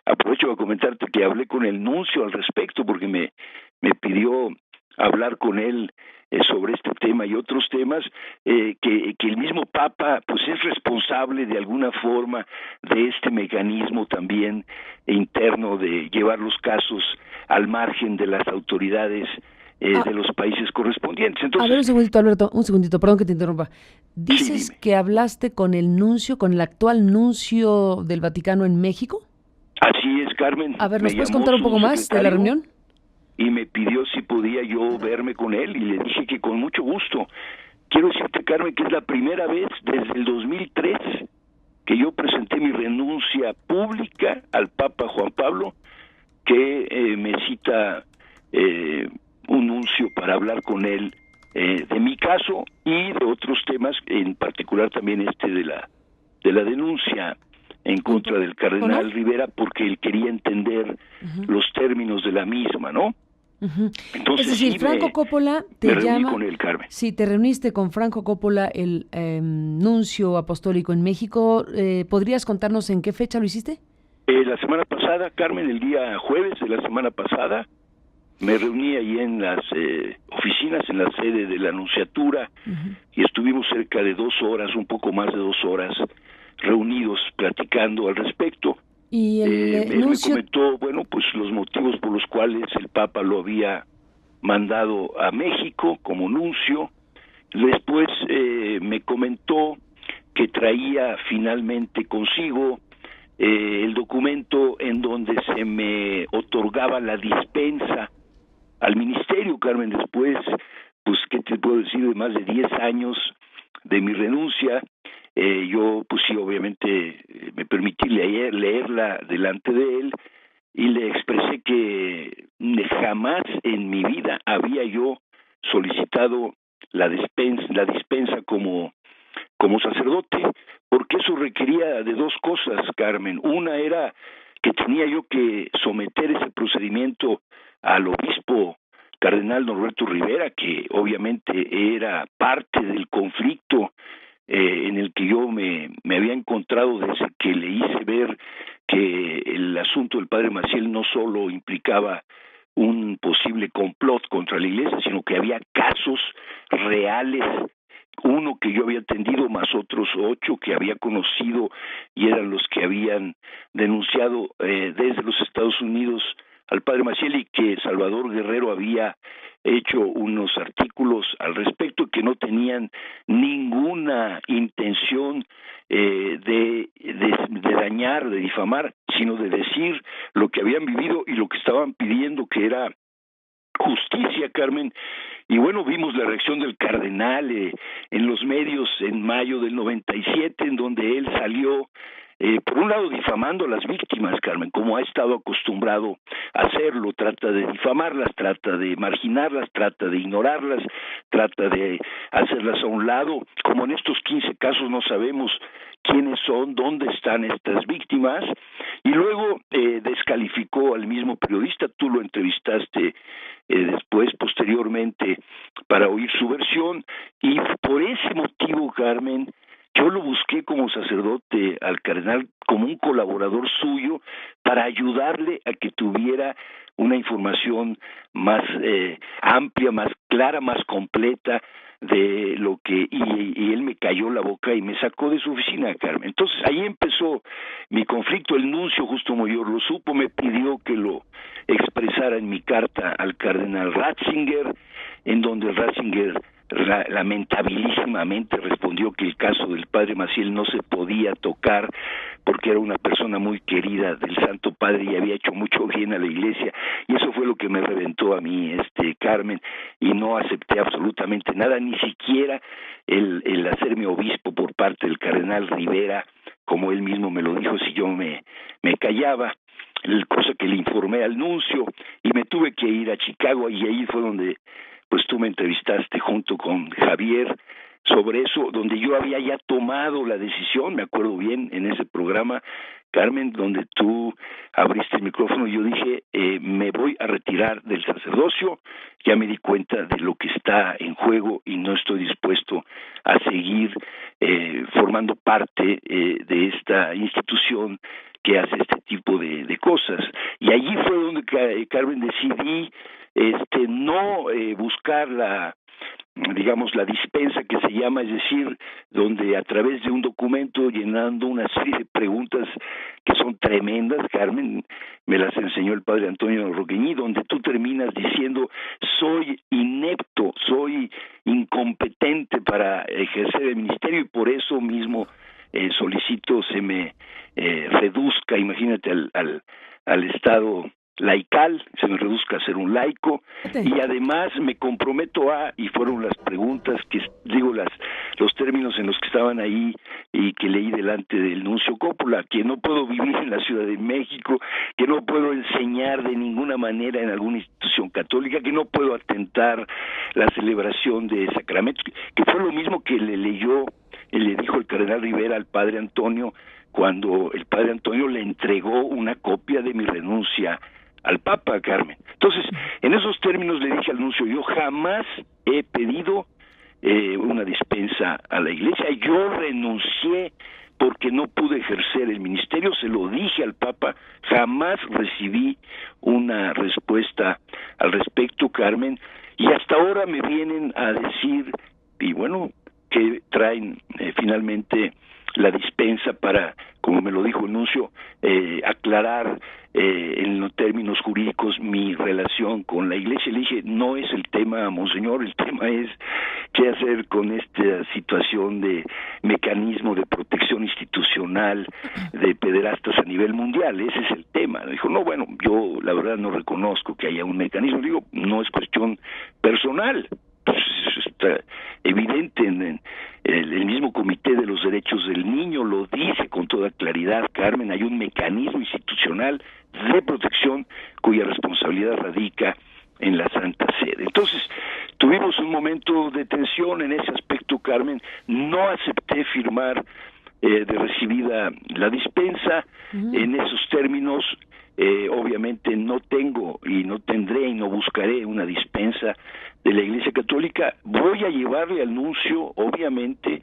aprovecho a comentarte que hablé con el nuncio al respecto porque me pidió hablar con él sobre este tema y otros temas, que el mismo Papa pues es responsable de alguna forma de este mecanismo también interno de llevar los casos al margen de las autoridades Ah, de los países correspondientes. a ver, Entonces, un segundito, Alberto, un segundito, perdón que te interrumpa. sí, ¿Dices dime. que hablaste con el nuncio, con el actual nuncio del Vaticano en México? Así es, A Carmen, ver, me ¿nos puedes llamó contar un su poco más de la secretario reunión? y me pidió si podía yo verme con él y le dije que con mucho gusto. Quiero decirte, Carmen, que es la primera vez desde el 2003 que yo presenté mi renuncia pública al Papa Juan Pablo, que me cita eh, un nuncio para hablar con él de mi caso y de otros temas, en particular también de la denuncia en contra del Bueno, cardenal Rivera, porque él quería entender ujú, los términos de la misma, ¿no? ujú. Es Entonces decir, sí Franco Coppola me te reuní llama, con él, Carmen. si te reuniste con Franco Coppola, el nuncio apostólico en México, ¿podrías contarnos en qué fecha lo hiciste? La semana pasada, Carmen, el día jueves de la semana pasada, me reuní ahí en las oficinas, en la sede de la Nunciatura, Ujú. y estuvimos cerca de 2 horas, un poco más de 2 horas, reunidos platicando al respecto. Y el Él me nuncio, comentó, bueno, pues los motivos por los cuales el Papa lo había mandado a México como nuncio. Después me comentó que traía finalmente consigo el documento en donde se me otorgaba la dispensa al ministerio, Carmen. Después, pues, ¿qué te puedo decir? De más de 10 años de mi renuncia, yo, pues sí, obviamente, me permití leerla delante de él y le expresé que jamás en mi vida había yo solicitado la dispensa como sacerdote, porque eso requería de dos cosas, Carmen. Una era que tenía yo que someter ese procedimiento al obispo cardenal Norberto Rivera, que obviamente era parte del conflicto en el que yo me había encontrado desde que le hice ver que el asunto del padre Maciel no solo implicaba un posible complot contra la iglesia, sino que había casos reales, uno que yo había atendido más otros 8 que había conocido y eran los que habían denunciado desde los Estados Unidos al padre Maciel, y que Salvador Guerrero había hecho unos artículos al respecto que no tenían ninguna intención de dañar, de difamar, sino de decir lo que habían vivido y lo que estaban pidiendo, que era justicia, Carmen. Y bueno, vimos la reacción del cardenal en los medios en mayo del 97, en donde él salió, por un lado, difamando a las víctimas, Carmen, como ha estado acostumbrado a hacerlo. Trata de difamarlas, trata de marginarlas, trata de ignorarlas, trata de hacerlas a un lado. Como en estos 15 casos no sabemos quiénes son, dónde están estas víctimas, y luego descalificó al mismo periodista. Tú lo entrevistaste después, posteriormente, para oír su versión, y por ese motivo, Carmen, yo lo busqué como sacerdote al cardenal, como un colaborador suyo, para ayudarle a que tuviera una información más amplia, más clara, más completa de lo que, y él me cayó la boca y me sacó de su oficina, Carmen. Entonces ahí empezó mi conflicto. El nuncio Justo Mayor lo supo, me pidió que lo expresara en mi carta al cardenal Ratzinger, en donde Ratzinger lamentabilísimamente respondió que el caso del padre Maciel no se podía tocar porque era una persona muy querida del Santo Padre y había hecho mucho bien a la iglesia, y eso fue lo que me reventó a mí, Carmen, y no acepté absolutamente nada, ni siquiera el hacerme obispo por parte del cardenal Rivera, como él mismo me lo dijo, si yo me callaba, cosa que le informé al nuncio, y me tuve que ir a Chicago, y ahí fue donde pues tú me entrevistaste junto con Javier sobre eso, donde yo había ya tomado la decisión. Me acuerdo bien en ese programa, Carmen, donde tú abriste el micrófono y yo dije, me voy a retirar del sacerdocio, ya me di cuenta de lo que está en juego y no estoy dispuesto a seguir formando parte de esta institución que hace este tipo de cosas. Y allí fue donde, Carmen, decidí no buscar la dispensa que se llama, es decir, donde a través de un documento llenando una serie de preguntas que son tremendas, Carmen, me las enseñó el padre Antonio Roqueñi, donde tú terminas diciendo: soy inepto, soy incompetente para ejercer el ministerio, y por eso mismo solicito se me reduzca, imagínate, al estado laical, se me reduzca a ser un laico, y además me comprometo y fueron las preguntas los términos en los que estaban ahí y que leí delante del nuncio Coppola, que no puedo vivir en la Ciudad de México, que no puedo enseñar de ninguna manera en alguna institución católica, que no puedo atentar la celebración de sacramentos, que fue lo mismo que le dijo el cardenal Rivera al padre Antonio cuando el padre Antonio le entregó una copia de mi renuncia al Papa, Carmen. Entonces, en esos términos le dije al nuncio: yo jamás he pedido una dispensa a la Iglesia, yo renuncié porque no pude ejercer el ministerio, se lo dije al Papa, jamás recibí una respuesta al respecto, Carmen, y hasta ahora me vienen a decir, y bueno, que traen finalmente la dispensa para, como me lo dijo el nuncio, aclarar en los términos jurídicos mi relación con la Iglesia. Le dije: no es el tema, monseñor, el tema es qué hacer con esta situación de mecanismo de protección institucional de pederastas a nivel mundial, ese es el tema. Me dijo: no, bueno, yo la verdad no reconozco que haya un mecanismo. Le digo: no es cuestión personal, pues está evidente en el mismo Comité de los Derechos del Niño lo dice con toda claridad, Carmen, hay un mecanismo institucional de protección cuya responsabilidad radica en la Santa Sede. Entonces, tuvimos un momento de tensión en ese aspecto, Carmen, no acepté firmar de recibida la dispensa en esos términos. Obviamente no tengo y no tendré y no buscaré una dispensa de la Iglesia Católica. Voy a llevarle al nuncio, obviamente,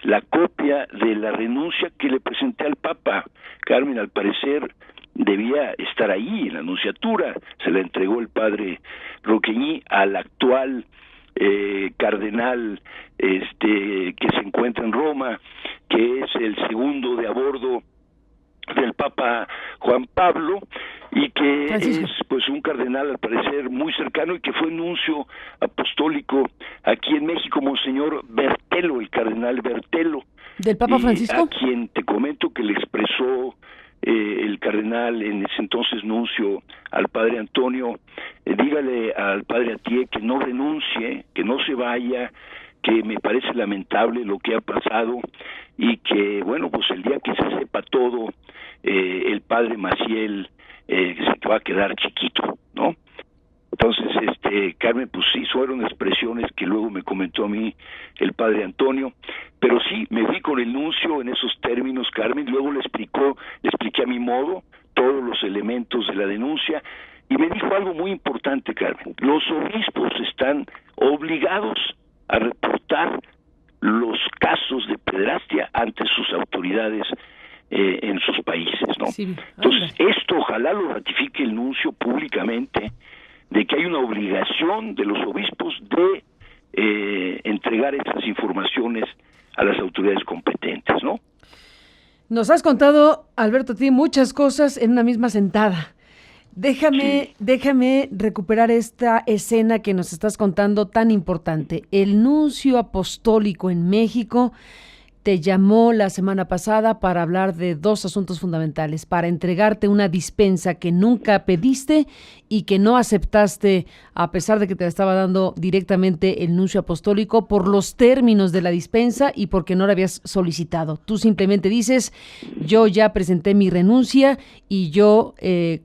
la copia de la renuncia que le presenté al Papa. Carmen, al parecer, debía estar ahí en la nunciatura. Se la entregó el padre Roqueñi al actual cardenal que se encuentra en Roma, que es el segundo de a bordo del Papa Juan Pablo, y que Francisco. es pues un cardenal al parecer muy cercano y que fue nuncio apostólico aquí en México, monseñor Bertelo, el cardenal Bertelo. ¿Del Papa Francisco? A quien te comento que le expresó el cardenal, en ese entonces nuncio, al padre Antonio: dígale al padre Atié que no renuncie, que no se vaya, que me parece lamentable lo que ha pasado, y que, bueno, pues el día que se sepa todo, el padre Maciel se va a quedar chiquito, ¿no? Entonces, Carmen, pues sí, fueron expresiones que luego me comentó a mí el padre Antonio, pero sí, me fui con el nuncio en esos términos, Carmen, luego le expliqué a mi modo todos los elementos de la denuncia, y me dijo algo muy importante, Carmen: los obispos están obligados a reportar los casos de pederastia ante sus autoridades en sus países, ¿no? Sí. Entonces, esto ojalá lo ratifique el nuncio públicamente, de que hay una obligación de los obispos de entregar estas informaciones a las autoridades competentes, ¿no? Nos has contado, Alberto, a ti muchas cosas en una misma sentada. Déjame recuperar esta escena que nos estás contando tan importante. El nuncio apostólico en México te llamó la semana pasada para hablar de dos asuntos fundamentales: para entregarte una dispensa que nunca pediste y que no aceptaste, a pesar de que te la estaba dando directamente el nuncio apostólico, por los términos de la dispensa y porque no la habías solicitado. Tú simplemente dices: yo ya presenté mi renuncia y yo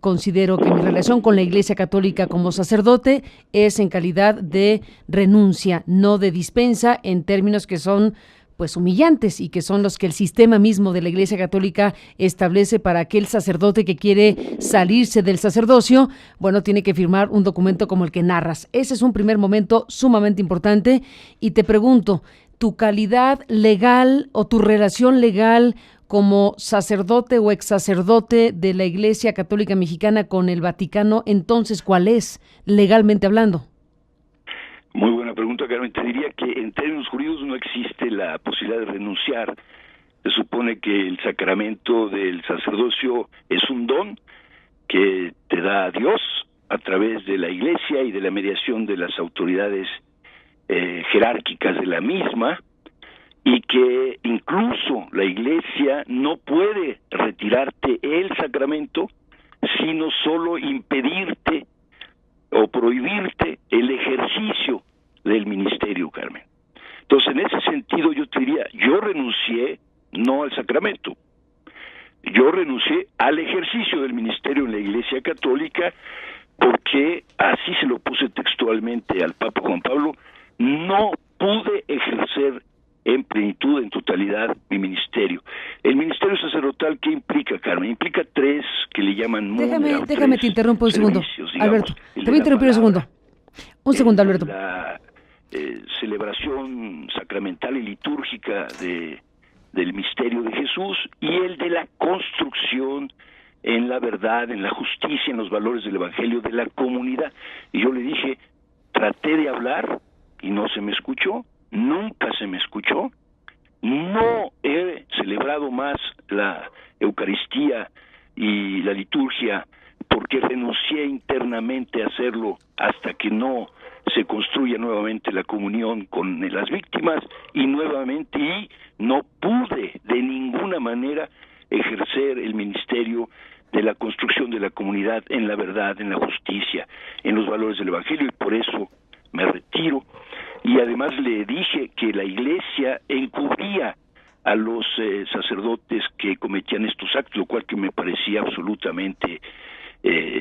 considero que mi relación con la Iglesia Católica como sacerdote es en calidad de renuncia, no de dispensa, en términos que son pues humillantes y que son los que el sistema mismo de la Iglesia Católica establece para aquel sacerdote que quiere salirse del sacerdocio. Bueno, tiene que firmar un documento como el que narras. Ese es un primer momento sumamente importante, y te pregunto, tu calidad legal o tu relación legal como sacerdote o ex sacerdote de la Iglesia Católica Mexicana con el Vaticano, entonces, ¿cuál es, legalmente hablando? Muy buena pregunta, Carmen. Te diría que en términos jurídicos no existe la posibilidad de renunciar. Se supone que el sacramento del sacerdocio es un don que te da Dios a través de la Iglesia y de la mediación de las autoridades jerárquicas de la misma, y que incluso la Iglesia no puede retirarte el sacramento, sino solo impedirte o prohibirte el ejercicio del ministerio, Carmen. Entonces, en ese sentido, yo te diría, yo renuncié no al sacramento, yo renuncié al ejercicio del ministerio en la Iglesia Católica, porque así se lo puse textualmente al Papa Juan Pablo: no pude ejercer en plenitud, en totalidad, mi ministerio. El ministerio sacerdotal, ¿qué implica, Carmen? Implica tres que le llaman... Déjame te interrumpo un segundo, Alberto. Te voy a interrumpir un segundo. Un segundo, Alberto. La celebración sacramental y litúrgica del misterio de Jesús, y el de la construcción en la verdad, en la justicia, en los valores del Evangelio de la comunidad. Y yo le dije, traté de hablar y no se me escuchó, nunca se me escuchó. No he celebrado más la Eucaristía y la liturgia porque renuncié internamente a hacerlo hasta que no se construya nuevamente la comunión con las víctimas, y no pude de ninguna manera ejercer el ministerio de la construcción de la comunidad en la verdad, en la justicia, en los valores del Evangelio, y por eso me retiro. Y además le dije que la Iglesia encubría a los sacerdotes que cometían estos actos, lo cual que me parecía absolutamente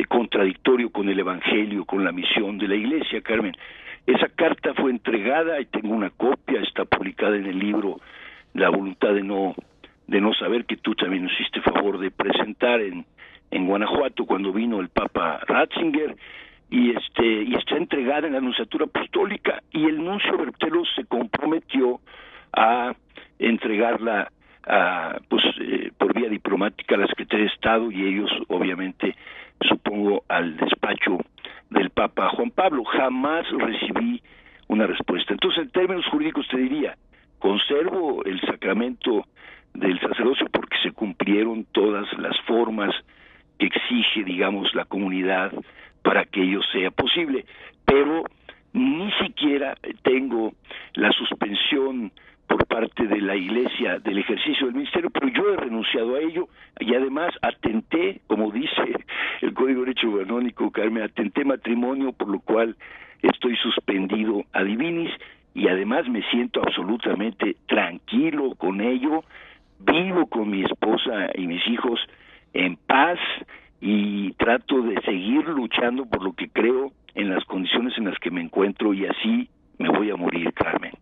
contradictorio con el Evangelio, con la misión de la Iglesia, Carmen. Esa carta fue entregada, y tengo una copia, está publicada en el libro La voluntad de no saber, que tú también nos hiciste favor de presentar en Guanajuato cuando vino el Papa Ratzinger, y está entregada en la Nunciatura Apostólica, y el nuncio Bertelo se comprometió a entregarla por vía diplomática a la Secretaría de Estado, y ellos obviamente, supongo, al despacho del Papa Juan Pablo. Jamás recibí una respuesta. Entonces, en términos jurídicos te diría, conservo el sacramento del sacerdocio porque se cumplieron todas las formas que exige, digamos, la comunidad para que ello sea posible, pero ni siquiera tengo la suspensión por parte de la Iglesia del ejercicio del ministerio, pero yo he renunciado a ello, y además atenté, como dice el Código de Derecho Canónico, Carmen, atenté matrimonio, por lo cual estoy suspendido ad divinis, y además me siento absolutamente tranquilo con ello. Vivo con mi esposa y mis hijos en paz, y trato de seguir luchando por lo que creo en las condiciones en las que me encuentro, y así me voy a morir, Carmen.